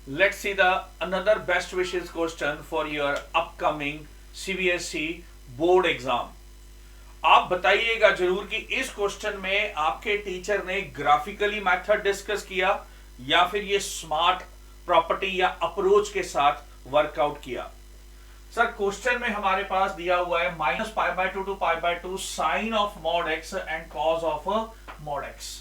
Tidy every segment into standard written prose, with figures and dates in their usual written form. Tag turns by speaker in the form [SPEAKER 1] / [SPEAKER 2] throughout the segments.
[SPEAKER 1] let's see the another best wishes question for your upcoming CBSE board exam. आप बताइएगा जरूर कि इस क्वेश्चन में आपके टीचर ने ग्राफिकली मेथड डिस्कस किया या फिर ये स्मार्ट प्रॉपर्टी या अप्रोच के साथ वर्कआउट किया। सर क्वेश्चन में हमारे पास दिया हुआ है -π/2 to π/2 sine of mod x and cos of mod x.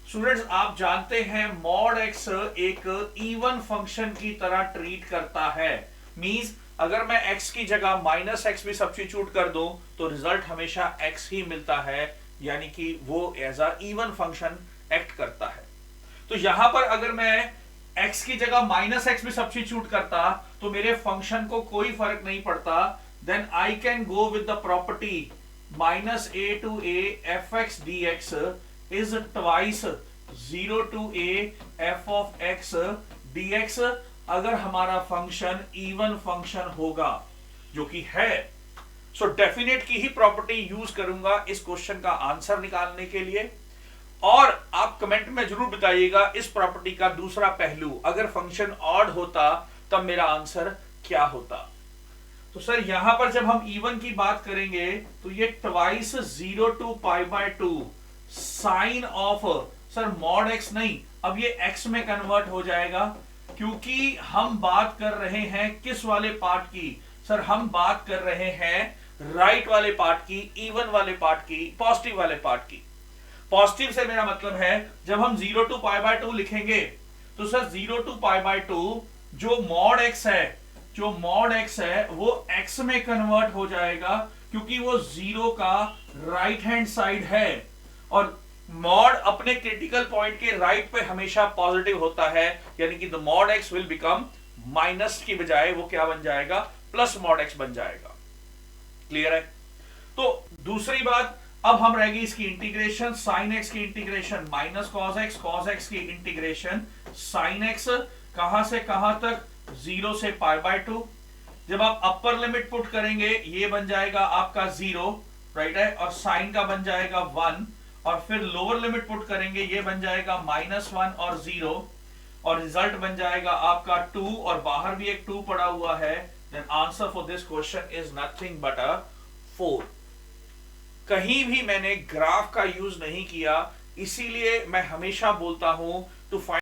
[SPEAKER 1] Students आप जानते हैं मॉड एक्स एक इवन फंक्शन की तरह ट्रीट करता है। मींस अगर मैं x की जगह -x भी सब्स्टिट्यूट कर दूं तो रिजल्ट हमेशा x ही मिलता है, यानी कि वो as a even function act करता है। तो यहां पर अगर मैं x की जगह -x भी सब्स्टिट्यूट करता तो मेरे फंक्शन को कोई फर्क नहीं पड़ता। Then I can go with the property -a to a fx dx is twice 0 to a f of x dx अगर हमारा फंक्शन इवन फंक्शन होगा, जो कि है। सो डेफिनेट की ही प्रॉपर्टी यूज करूंगा इस क्वेश्चन का आंसर निकालने के लिए। और आप कमेंट में जरूर बताइएगा इस प्रॉपर्टी का दूसरा पहलू, अगर फंक्शन ऑड होता तब मेरा आंसर क्या होता। तो सर यहां पर जब हम इवन की बात करेंगे तो ये twice 0 to π/2 sine of, sir mod x नहीं, अब ये एक्स में कन्वर्ट हो जाएगा, क्योंकि हम बात कर रहे हैं किस वाले पार्ट की। सर हम बात कर रहे हैं राइट वाले पार्ट की, इवन वाले पार्ट की, पॉजिटिव वाले पार्ट की। पॉजिटिव से मेरा मतलब है जब हम 0 to π/2 लिखेंगे तो सर 0 to π/2 जो मॉड एक्स है वो एक्स में कन्वर्ट हो जाएगा, क्योंकि वो 0 का राइट हैंड साइड है और मॉड अपने क्रिटिकल पॉइंट के राइट पे हमेशा पॉजिटिव होता है, यानी कि the mod x will become minus की बजाय वो क्या बन जाएगा, प्लस मॉड एक्स बन जाएगा। क्लियर है। तो दूसरी बात, अब हम रहेगी इसकी इंटीग्रेशन, साइन एक्स की इंटीग्रेशन माइनस कॉस एक्स की इंटीग्रेशन साइन एक्स, कहां से कहां तक, 0 से π/2। जब आप अपर लिमिट पुट करेंगे ये बन जाएगा आपका 0, राइट है, और साइन का बन जाएगा 1, और फिर लोअर लिमिट पुट करेंगे ये बन जाएगा -1 और 0, और रिजल्ट बन जाएगा आपका 2, और बाहर भी एक 2 पड़ा हुआ है। Then answer for this question is nothing but 4। कहीं भी मैंने ग्राफ का यूज नहीं किया, इसीलिए मैं हमेशा बोलता हूं टू फाइंड